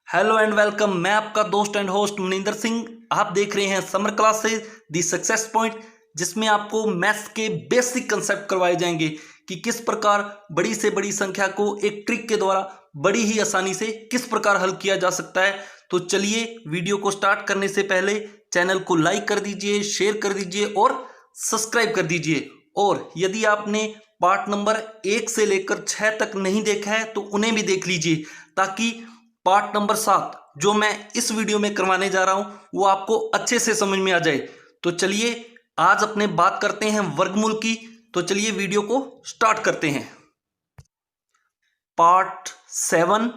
Hello and welcome. मैं आपका दोस्त एंड होस्ट मनिंदर सिंह। आप देख रहे हैं समर क्लासेस दी सक्सेस पॉइंट, जिसमें आपको मैथ्स के बेसिक कंसेप्ट करवाए जाएंगे कि किस प्रकार बड़ी से बड़ी संख्या को एक ट्रिक के द्वारा बड़ी ही आसानी से किस प्रकार हल किया जा सकता है। तो चलिए वीडियो को स्टार्ट करने से पहले चैनल को लाइक कर दीजिए, शेयर कर दीजिए और सब्सक्राइब कर दीजिए। और यदि आपने पार्ट नंबर 1 से लेकर 6 तक नहीं देखा है तो उन्हें भी देख लीजिए, ताकि पार्ट नंबर 7 जो मैं इस वीडियो में करवाने जा रहा हूं वो आपको अच्छे से समझ में आ जाए। तो चलिए आज अपने बात करते हैं वर्गमूल की। तो चलिए वीडियो को स्टार्ट करते हैं। पार्ट 7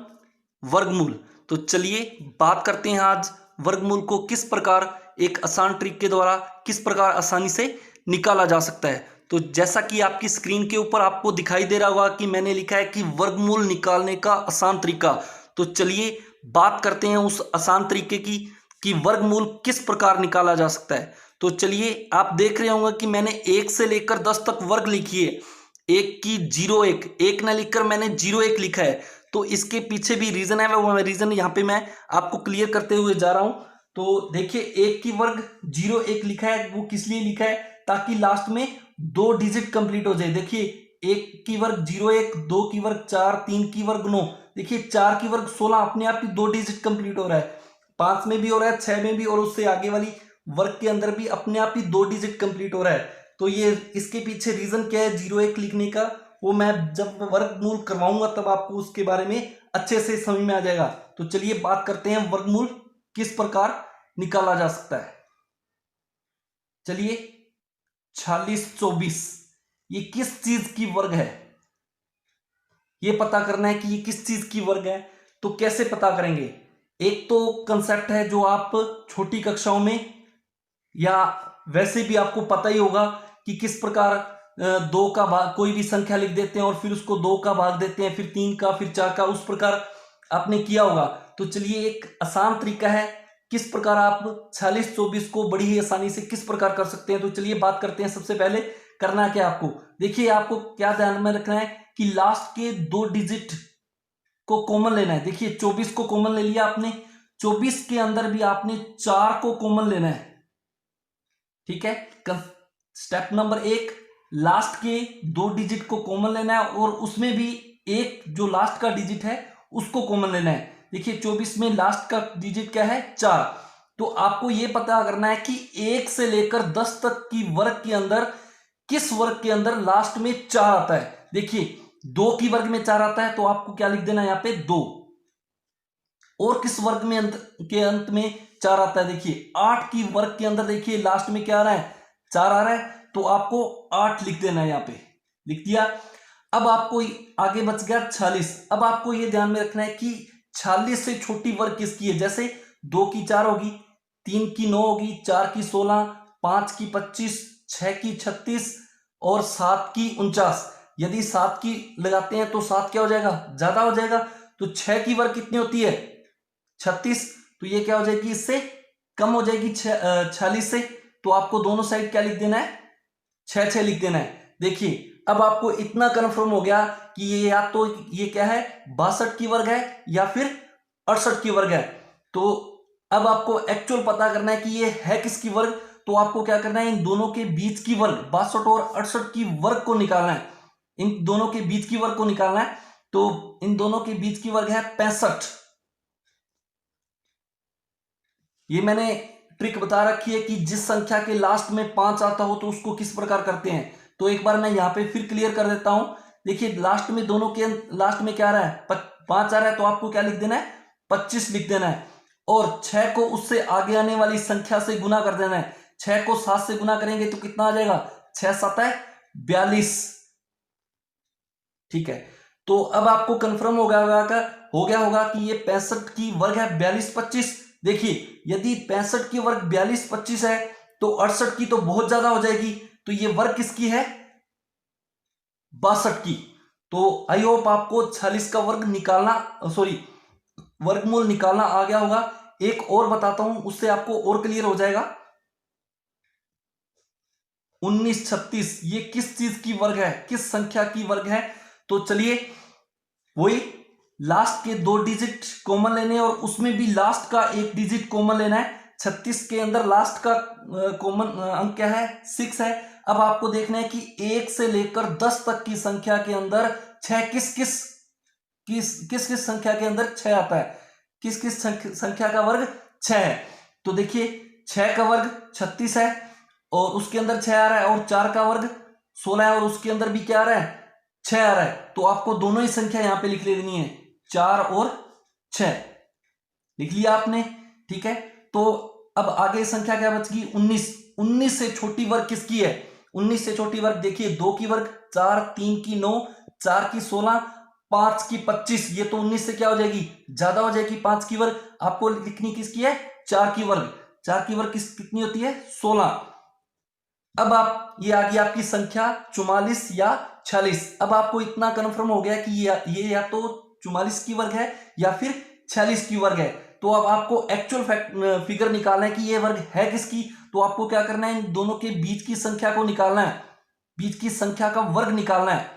वर्गमूल। तो चलिए बात करते हैं आज वर्गमूल को किस प्रकार एक आसान ट्रिक के द्वारा किस प्रकार आसानी से निकाला जा सकता है। तो जैसा कि आपकी स्क्रीन के ऊपर आपको दिखाई दे रहा होगा कि मैंने लिखा है कि वर्गमूल निकालने का आसान तरीका। तो चलिए बात करते हैं उस आसान तरीके की कि वर्गमूल किस प्रकार निकाला जा सकता है। तो चलिए आप देख रहे होंगे कि मैंने 1 से लेकर 10 तक वर्ग लिखी है। एक की 01 ना लिखकर मैंने 01 लिखा है। तो इसके पीछे भी रीजन है, वो रीजन यहाँ पे मैं आपको क्लियर करते हुए जा रहा हूं। तो देखिए एक की वर्ग 01 लिखा है, वो किस लिए लिखा है ताकि लास्ट में 2 डिजिट कंप्लीट हो जाए। देखिए एक की वर्ग 01, 2 की वर्ग 4, 3 की वर्ग 9। देखिए 4 की वर्ग 16 अपने आप ही 2 डिजिट कंप्लीट हो रहा है, 5 में भी हो रहा है, 6 में भी, और उससे आगे वाली वर्ग के अंदर भी अपने आप ही 2 डिजिट कंप्लीट हो रहा है। तो ये इसके पीछे रीजन क्या है 01 लिखने का, वो मैं जब वर्गमूल करवाऊंगा तब आपको उसके बारे में अच्छे से समझ में आ जाएगा। तो चलिए बात करते हैं वर्गमूल किस प्रकार निकाला जा सकता है। चलिए 4624 ये किस चीज की वर्ग है, ये पता करना है कि ये किस चीज की वर्ग है। तो कैसे पता करेंगे? एक तो कंसेप्ट है जो आप छोटी कक्षाओं में या वैसे भी आपको पता ही होगा कि किस प्रकार दो का भाग, कोई भी संख्या लिख देते हैं और फिर उसको 2 का भाग देते हैं, फिर 3 का, फिर 4 का, उस प्रकार आपने किया होगा। तो चलिए एक आसान तरीका है किस प्रकार आप 4624 को बड़ी ही आसानी से किस प्रकार कर सकते हैं। तो चलिए बात करते हैं। सबसे पहले करना क्या आपको, देखिए आपको क्या ध्यान में रखना है कि लास्ट के 2 डिजिट को कॉमन लेना है। देखिए 24 को कॉमन ले लिया आपने, 24 के अंदर भी आपने 4 को कॉमन लेना है। ठीक है, स्टेप नंबर 1 लास्ट के 2 डिजिट को कॉमन लेना है और उसमें भी एक जो लास्ट का डिजिट है उसको कॉमन लेना है। देखिए 24 में लास्ट का डिजिट क्या है 4। तो आपको यह पता करना है कि 1 से लेकर 10 तक की वर्ग के अंदर किस वर्ग के अंदर लास्ट में 4 आता है। देखिए 2 की वर्ग में 4 आता है तो आपको क्या लिख देना है यहाँ पे 2। और किस वर्ग में अंत में 4 आता है, देखिए 8 की वर्ग के अंदर देखिए लास्ट में क्या आ रहा है 4 आ रहा है, तो आपको 8 लिख देना है, यहाँ पे लिख दिया। अब आपको आगे बच गया 46। अब आपको यह ध्यान में रखना है कि 46 से छोटी वर्ग किसकी है। जैसे 2 की 4 होगी, 3 की 9 होगी, 4 की 16, 5 की 25, 6 की 36 और 7 की 49। यदि 7 की लगाते हैं तो 7 क्या हो जाएगा ज्यादा हो जाएगा। तो 6 की वर्ग कितनी होती है 36, तो ये क्या हो जाएगी इससे कम हो जाएगी 46 से। तो आपको दोनों साइड क्या लिख देना है 6 लिख देना है। देखिए अब आपको इतना कंफर्म हो गया कि ये या तो ये क्या है 62 की वर्ग है या फिर 68 की वर्ग है। तो अब आपको एक्चुअल पता करना है कि ये है किसकी वर्ग। तो आपको क्या करना है इन दोनों के बीच की वर्ग 62 और 68 की वर्ग को निकालना है। इन दोनों के बीच की वर्ग को निकालना है। तो इन दोनों के बीच की वर्ग है 65। ये मैंने ट्रिक बता रखी है कि जिस संख्या के लास्ट में 5 आता हो तो उसको किस प्रकार करते हैं। तो एक बार मैं यहां पे फिर क्लियर कर देता हूं। देखिए लास्ट में दोनों के लास्ट में क्या आ रहा है 5 आ रहा है, तो आपको क्या लिख देना है 25 लिख देना है। और 6 को उससे आगे आने वाली संख्या से गुना कर देना है। 6 को 7 से गुना करेंगे तो कितना आ जाएगा 6 7 है 42। ठीक है, तो अब आपको कंफर्म हो गया होगा कि ये 65 की वर्ग है 42 25। देखिए यदि 65 की वर्ग 42 25 है तो 68 की तो बहुत ज्यादा हो जाएगी। तो ये वर्ग किसकी है 62 की। तो आई होप आपको 46 का वर्ग निकालना वर्गमूल निकालना आ गया होगा। एक और बताता हूं उससे आपको और क्लियर हो जाएगा। 1936 ये किस चीज की वर्ग है, किस संख्या की वर्ग है। तो चलिए वही लास्ट के 2 डिजिट कॉमन लेने हैं और उसमें भी लास्ट का 1 डिजिट कॉमन लेना है। 36 के अंदर लास्ट का कॉमन अंक क्या है? 6 है। अब आपको देखना है कि 1 से लेकर 10 तक की संख्या के अंदर 6 किस किस संख्या के अंदर 6 आता है? किस किस संख्या का वर्ग 6 है? तो देखिए 6 का वर्ग 36 है और उसके अंदर 6 आ रहा है, और 4 का वर्ग 16 है और उसके अंदर भी क्या आ रहा है? 6 आ रहा है। तो आपको दोनों ही संख्या यहां पे लिख लेनी है, 4 और 6 लिख लिया आपने, ठीक है। तो अब आगे संख्या क्या बच गई? 19। 19 से छोटी वर्ग किसकी है? 19 से छोटी वर्ग देखिए 2 की वर्ग 4, 3 की 9, 4 की 16, 5 की 25। ये तो 19 से क्या हो जाएगी? ज्यादा हो जाएगी। 5 की वर्ग आपको लिखनी किसकी है? 4 की वर्ग। 4 की वर्ग कितनी होती है? 16। अब आप ये आ गई आपकी संख्या 44 या 46। अब आपको इतना कंफर्म हो गया कि ये या तो 44 की वर्ग है या फिर 46 की वर्ग है। तो अब आपको एक्चुअल फिगर निकालना है कि ये वर्ग है किसकी। तो आपको क्या करना है? इन दोनों के बीच की संख्या को निकालना है, बीच की संख्या का वर्ग निकालना है।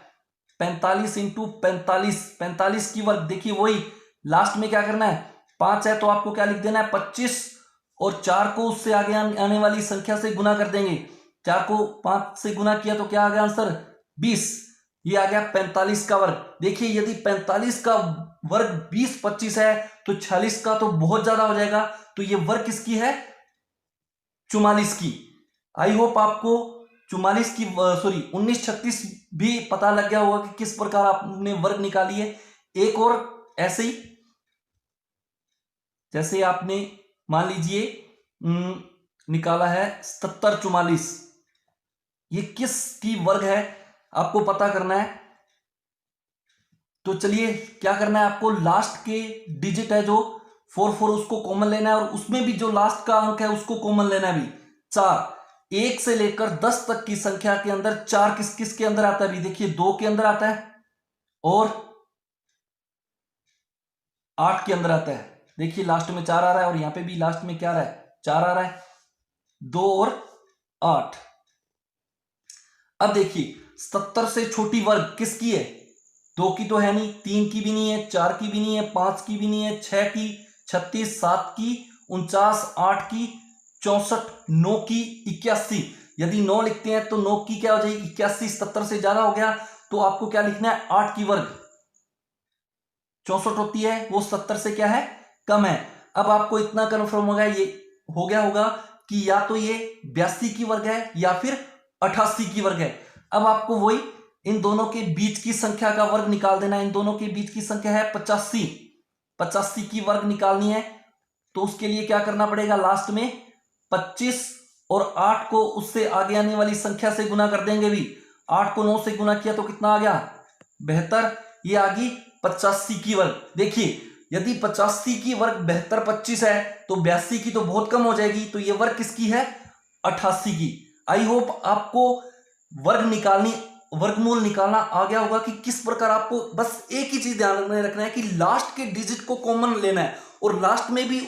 45 इंटू 45, 45 की वर्ग देखिए वही लास्ट में क्या करना है? 5 है तो आपको क्या लिख देना है? 25, और 4 को उससे आगे आने वाली संख्या से गुना कर देंगे। 4 को 5 से गुना किया तो क्या आ गया आंसर? 20। ये आ गया 45 का वर्ग। देखिए यदि 45 का वर्ग 20 25 है तो 46 का तो बहुत ज्यादा हो जाएगा। तो ये वर्ग किसकी है? 44 की। आई होप आपको 44 की 1936 भी पता लग गया होगा कि किस प्रकार आपने वर्ग निकाली है। एक और ऐसे ही, जैसे आपने मान लीजिए निकाला है 7744, ये किस की वर्ग है आपको पता करना है। तो चलिए क्या करना है आपको? लास्ट के डिजिट है जो 44 उसको कॉमन लेना है और उसमें भी जो लास्ट का अंक है उसको कॉमन लेना है भी। 4, 1 से लेकर 10 तक की संख्या के अंदर 4 किस किस के अंदर आता है भी? देखिए 2 के अंदर आता है और 8 के अंदर आता है। देखिए लास्ट में 4 आ रहा है और यहां पे भी लास्ट में क्या आ रहा है? 4 आ रहा है। 2 और 8। अब देखिए 77 से छोटी वर्ग किसकी है? 2 की तो है नहीं, 3 की भी नहीं है, 4 की भी नहीं है, 5 की भी नहीं है, 6 की, 36, 7 की, 49, 8 की, 64, 9 की, 81। यदि 9 लिखते हैं तो 9 की क्या हो जाएगी? 81। 77 से ज्यादा हो गया तो आपको क्या लिखना है? 8 की वर्ग 64 होती है, वो 70 से क्या है? कम है। अब आपको इतना कन्फर्म होगा, ये हो गया होगा कि या तो ये 82 की वर्ग है या फिर 88 की वर्ग है। अब आपको वही इन दोनों के बीच की संख्या का वर्ग निकाल देना है। इन दोनों के बीच की संख्या है 85। 85 की वर्ग निकालनी है तो उसके लिए क्या करना पड़ेगा? लास्ट में 25 और 8 को उससे आगे आने वाली संख्या से गुना कर देंगे भी। 8 को 9 से गुना किया तो कितना आ गया? 72। ये आ गई 85 की वर्ग। देखिए यदि 85 की वर्ग 72 25 है तो 82 की तो बहुत कम हो जाएगी। तो ये वर्ग किसकी है? 88 की। आई होप आपको वर्गमूल निकालना आ गया होगा कि किस प्रकार आपको बस एक ही चीज ध्यान में रखना है कि लास्ट के डिजिट को कॉमन लेना है और लास्ट में भी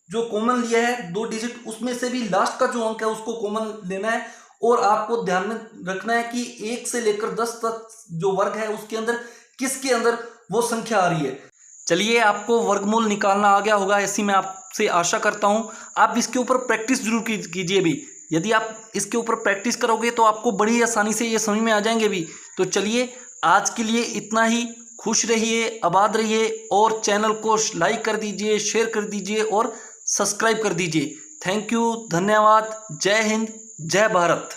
जो कॉमन लिया है 2 डिजिट उसमें से भी लास्ट का जो अंक है उसको कॉमन लेना है। और आपको ध्यान में रखना है कि 1 से लेकर 10 तक जो वर्ग है उसके अंदर किसके अंदर वो संख्या आ रही है। चलिए आपको वर्गमूल निकालना आ गया होगा, ऐसी मैं आपसे आशा करता हूं। आप इसके ऊपर प्रैक्टिस जरूर कीजिए भी। यदि आप इसके ऊपर प्रैक्टिस करोगे तो आपको बड़ी आसानी से ये समझ में आ जाएंगे भी। तो चलिए आज के लिए इतना ही। खुश रहिए, आबाद रहिए और चैनल को लाइक कर दीजिए, शेयर कर दीजिए और सब्सक्राइब कर दीजिए। थैंक यू, धन्यवाद। जय हिंद, जय भारत।